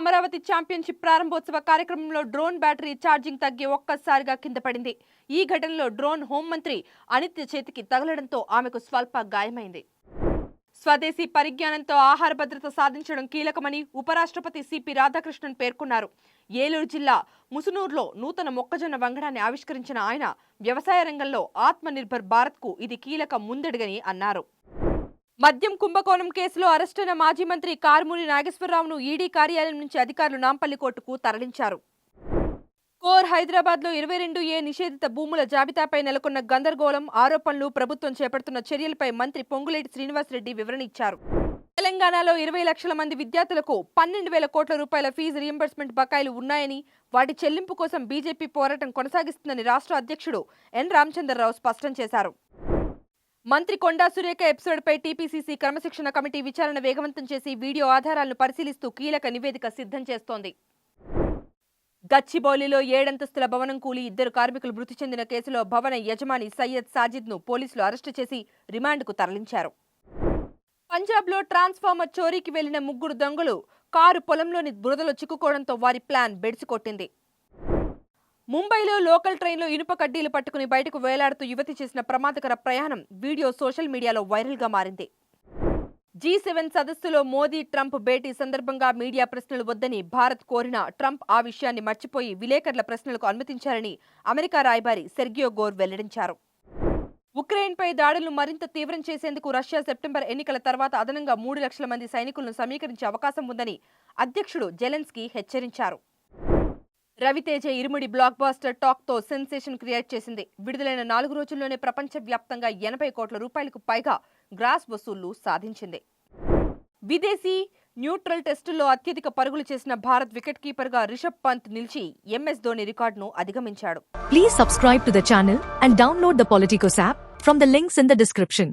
Amaravati championship ప్రారంభోత్సవ కార్యక్రమంలో drone battery charging తగ్గి ఒక్కసారిగా కింద పడింది. ఈ ఘటనలో డ్రోన్ హోంమంత్రి అనిత్య చేతికి తగలడంతో ఆమెకు స్వల్ప గాయమైంది. స్వదేశీ పరిజ్ఞానంతో ఆహార భద్రత సాధించడం కీలకమని ఉపరాష్ట్రపతి సిపి రాధాకృష్ణన్ పేర్కొన్నారు. ఏలూరు జిల్లా ముసునూరులో నూతన మొక్కజొన్న వంగడాన్ని ఆవిష్కరించిన ఆయన వ్యవసాయ రంగంలో ఆత్మనిర్భర్ భారత్కు ఇది కీలక ముందడుగని అన్నారు. మద్యం కుంభకోణం కేసులో అరెస్టైన మాజీ మంత్రి కారుమూరి నాగేశ్వరరావును ఈడీ కార్యాలయం నుంచి అధికారులు నాంపల్లి కోర్టుకు తరలించారు. కోర్ హైదరాబాద్లో 22A నిషేధిత భూముల జాబితాపై నెలకొన్న గందరగోళం, ఆరోపణలు, ప్రభుత్వం చేపడుతున్న చర్యలపై మంత్రి పొంగులేటి శ్రీనివాసరెడ్డి వివరణ ఇచ్చారు. తెలంగాణలో 20 లక్షల మంది విద్యార్థులకు 12,000 కోట్ల రూపాయల ఫీజు రీయింబర్స్మెంట్ బకాయిలు ఉన్నాయని, వాటి చెల్లింపు కోసం బీజేపీ పోరాటం కొనసాగిస్తుందని రాష్ట్ర అధ్యక్షుడు ఎన్ రామచంద్రరావు స్పష్టం చేశారు. మంత్రి కొండా సురేఖ ఎపిసోడ్పై టీపీసీసీ క్రమశిక్షణ కమిటీ విచారణ వేగవంతం చేసి వీడియో ఆధారాలను పరిశీలిస్తూ కీలక నివేదిక సిద్ధం చేస్తోంది. గచ్చిబౌలిలో 7 అంతస్తుల భవనం కూలి 2 కార్మికులు మృతి చెందిన కేసులో భవన యజమాని సయ్యద్ సాజిద్ను పోలీసులు అరెస్టు చేసి రిమాండ్కు తరలించారు. పంజాబ్లో ట్రాన్స్ఫార్మర్ చోరీకి వెళ్లిన 3 దొంగలు కారు పొలంలోని బురదలో చిక్కుకోవడంతో వారి ప్లాన్ బెడిసికొట్టింది. ముంబైలో లోకల్ ట్రైన్లో ఇనుప కడ్డీలు పట్టుకుని బయటకు వేలాడుతూ యువతి చేసిన ప్రమాదకర ప్రయాణం వీడియో సోషల్ మీడియాలో వైరల్గా మారింది. G7 సదస్సులో మోదీ ట్రంప్ భేటీ సందర్భంగా మీడియా ప్రశ్నలు వద్దని భారత్ కోరిన ట్రంప్ ఆ విషయాన్ని మర్చిపోయి విలేకరుల ప్రశ్నలకు అనుమతించారని అమెరికా రాయబారి సెర్గియో గోర్ వెల్లడించారు. ఉక్రెయిన్పై దాడులను మరింత తీవ్రం చేసేందుకు రష్యా సెప్టెంబర్ ఎన్నికల తర్వాత అదనంగా 3 లక్షల మంది సైనికులను సమీకరించే అవకాశం ఉందని అధ్యక్షుడు జెలెన్స్కీ హెచ్చరించారు. రవితేజ ఇరుముడి బ్లాక్ బాస్టర్ టాక్తో సెన్సేషన్ క్రియేట్ చేసింది. విడుదలైన 4 రోజుల్లోనే ప్రపంచవ్యాప్తంగా 80 కోట్ల రూపాయలకు పైగా గ్రాస్ వసూళ్లు సాధించింది. విదేశీ న్యూట్రల్ టెస్టుల్లో అత్యధిక పరుగులు చేసిన భారత్ వికెట్ కీపర్గా రిషబ్ పంత్ నిలిచి ఎంఎస్ ధోని రికార్డును అధిగమించాడు. Please subscribe to the channel and download the Politicos app from the links in the description.